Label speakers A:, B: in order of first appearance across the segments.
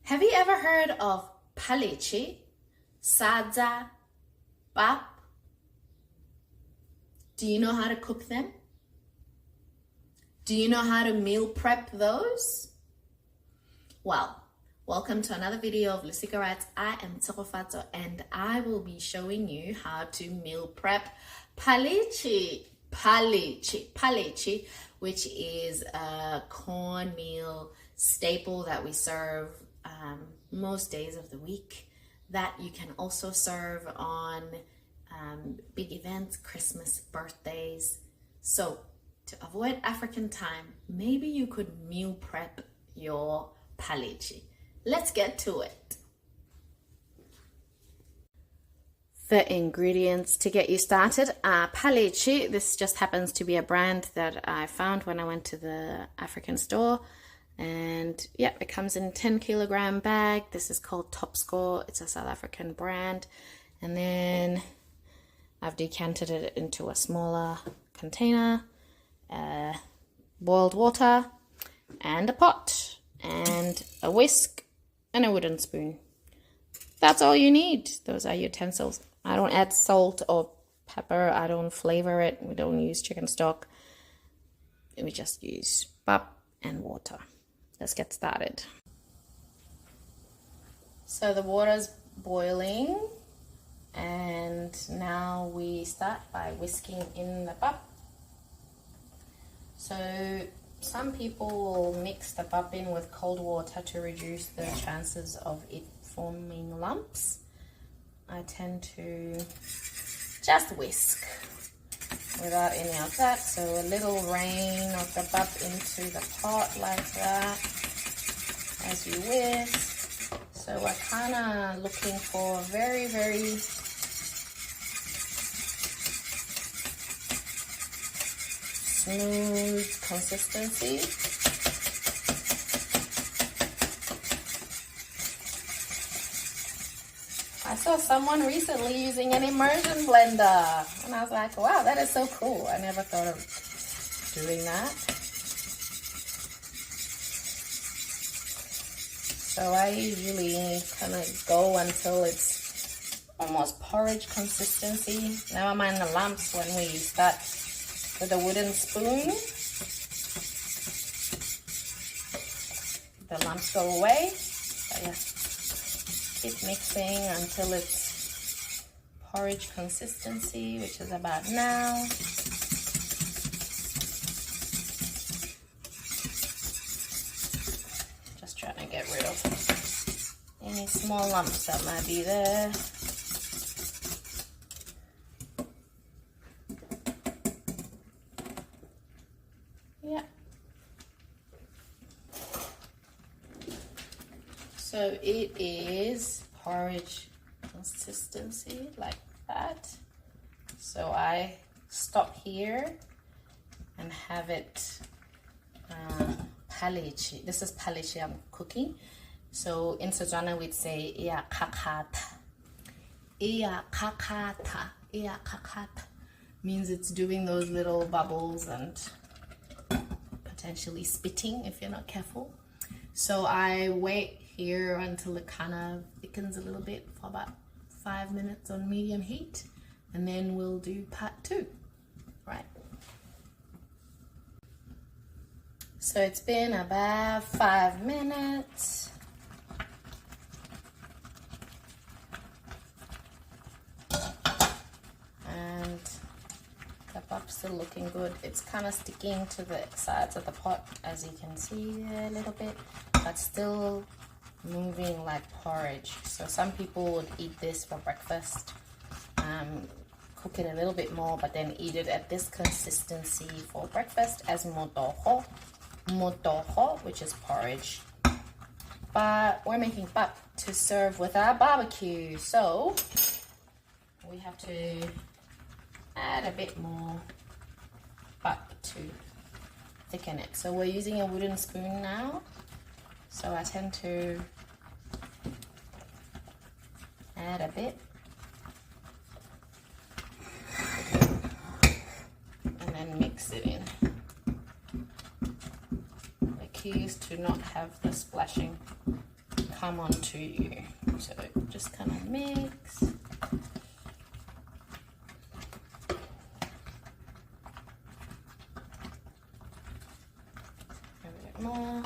A: Have you ever heard of phaletshe, sadza, pap? Do you know how to cook them? Do you know how to meal prep those? Well, welcome to another video of Lusika Writes. I am Tsogofatso and I will be showing you how to meal prep phaletshe, which is a cornmeal staple that we serve most days of the week, that you can also serve on big events, Christmas, birthdays. So to avoid African time, maybe you could meal prep your phaletshe. Let's get to it. The ingredients to get you started are phaletshe. This just happens to be a brand that I found when I went to the African store. And yeah, it comes in a 10 kilogram bag. This is called Top Score. It's a South African brand. And then I've decanted it into a smaller container, boiled water, and a pot, and a whisk, and a wooden spoon. That's all you need. Those are utensils. I don't add salt or pepper. I don't flavor it. We don't use chicken stock. We just use pap and water. Let's get started. So the water's boiling, and now we start by whisking in the pap. So some people will mix the pap in with cold water to reduce the chances of it forming lumps. I tend to just whisk without any of that. So a little rain of the pap into the pot like that as you whisk. So we're kind of looking for very, very smooth consistency. I saw someone recently using an immersion blender and I was like, wow, that is so cool. I never thought of doing that. So I usually kind of go until it's almost porridge consistency. Never mind the lumps when we start with a wooden spoon. The lumps go away. But yeah. Keep mixing until it's porridge consistency, which is about now. Just trying to get rid of any small lumps that might be there. Yeah. So it is porridge consistency like that. So I stop here and have it phaletshe. This is phaletshe I'm cooking. So in Setswana we'd say iya kakata. Iya kakata. Iya kakata means it's doing those little bubbles and potentially spitting if you're not careful. So I wait here until it kind of thickens a little bit for about 5 minutes on medium heat, and then we'll do part 2, right? So it's been about 5 minutes. And the pap's still looking good. It's kind of sticking to the sides of the pot, as you can see there a little bit, but still moving like porridge. So some people would eat this for breakfast, cook it a little bit more, but then eat it at this consistency for breakfast as motoho, which is porridge. But we're making pap to serve with our barbecue, so we have to add a bit more pap to thicken it. So we're using a wooden spoon now. So I tend to add a bit and then mix it in. The key is to not have the splashing come onto you. So just kind of mix. A bit more.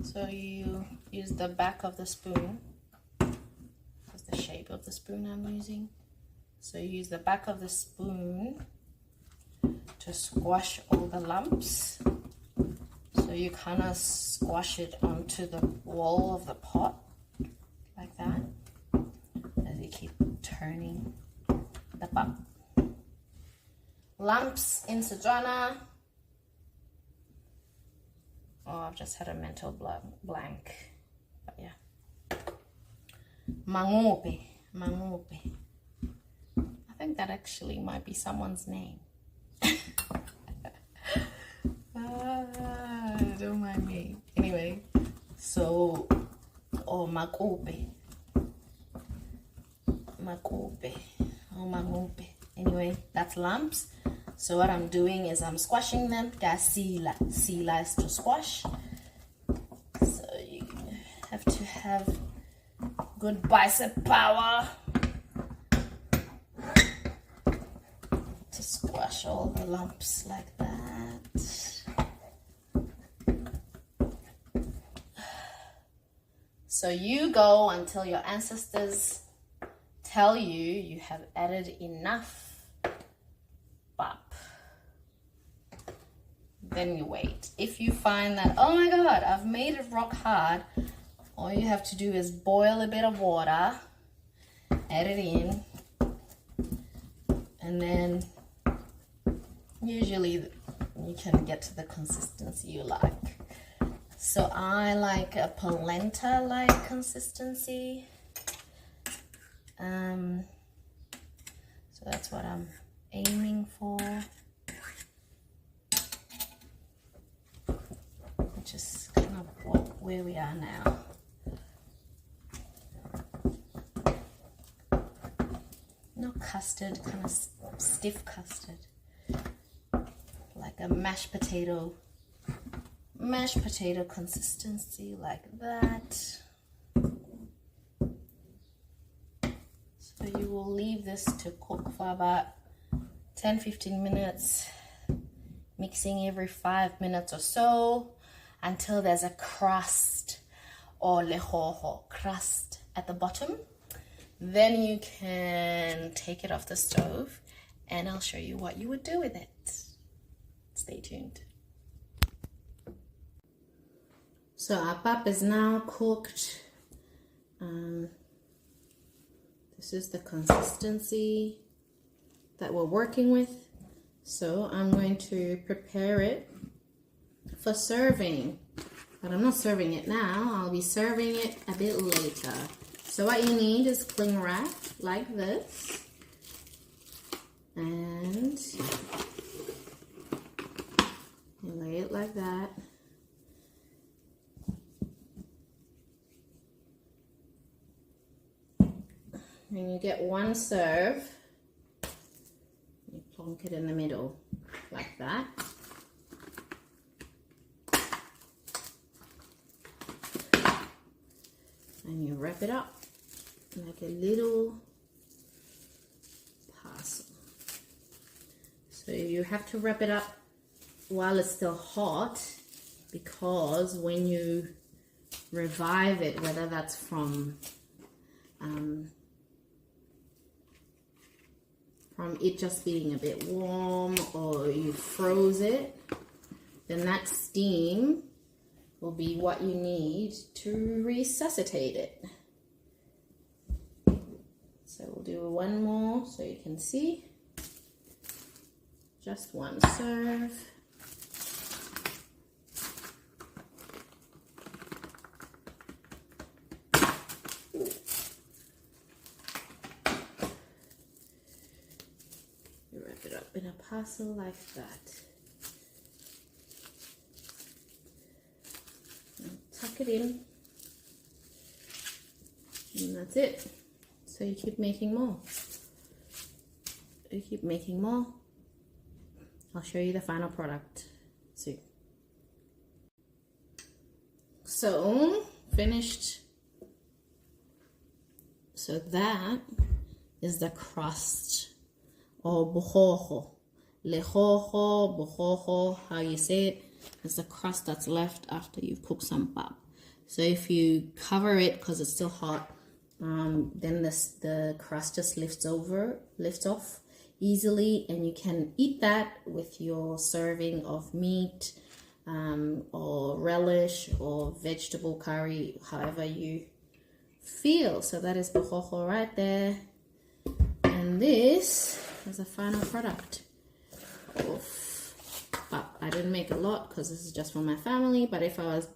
A: So you use the back of the spoon. That's the shape of the spoon I'm using. So you use the back of the spoon to squash all the lumps. So you kind of squash it onto the wall of the pot, like that, as you keep turning the pot. Lumps in Setswana. Oh, I've just had a mental blank. But yeah. Mangope. Mangope. I think that actually might be someone's name. Don't mind me. Anyway, so, oh, makope. Makope. Oh, mangope. Anyway, that's lumps. So what I'm doing is I'm squashing them. Sila. Sila is to squash. So you have to have good bicep power to squash all the lumps like that. So you go until your ancestors tell you have added enough. Then you wait. If you find that, oh my god, I've made it rock hard, all you have to do is boil a bit of water, add it in, and then usually you can get to the consistency you like. So I like a polenta-like consistency. So that's what I'm aiming for. Which is kind of where we are now. Not custard, kind of stiff custard. Like a mashed potato consistency, like that. So you will leave this to cook for about 10-15 minutes, mixing every 5 minutes or so, until there's a crust or lehoho crust at the bottom. Then you can take it off the stove and I'll show you what you would do with it. Stay tuned. So our pap is now cooked. This is the consistency that we're working with. So I'm going to prepare it for serving, but I'm not serving it now. I'll be serving it a bit later. So what you need is cling wrap like this, and you lay it like that. And you get one serve. You plonk it in the middle like that. And you wrap it up like a little parcel. So you have to wrap it up while it's still hot, because when you revive it, whether that's from it just being a bit warm or you froze it, then that steam will be what you need to resuscitate it. So we'll do one more so you can see. Just one serve. You wrap it up in a parcel like that. tuck it in. And that's it. So you keep making more. You keep making more. I'll show you the final product soon. So, finished. So that is the crust, or bohoho. Lehoho, bohoho, how you say it. It's the crust that's left after you've cooked some pap. So if you cover it because it's still hot, then the crust just lifts off easily, and you can eat that with your serving of meat, or relish, or vegetable curry, however you feel. So that is bohoho right there, and this is the final product. But I didn't make a lot because this is just for my family, but if I was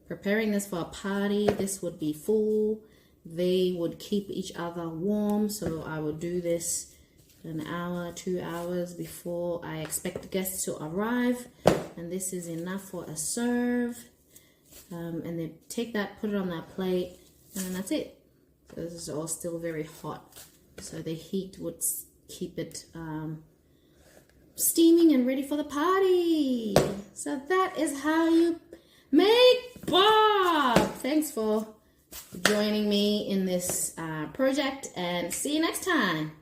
A: preparing this for a party, this would be full. They would keep each other warm, so I would do this an hour, 2 hours before I expect the guests to arrive, and this is enough for a serve. And they take that, put it on that plate, and then that's it. So this is all still very hot, so the heat would keep it steaming and ready for the party. So that is how you make bob. Thanks for joining me in this project, and see you next time.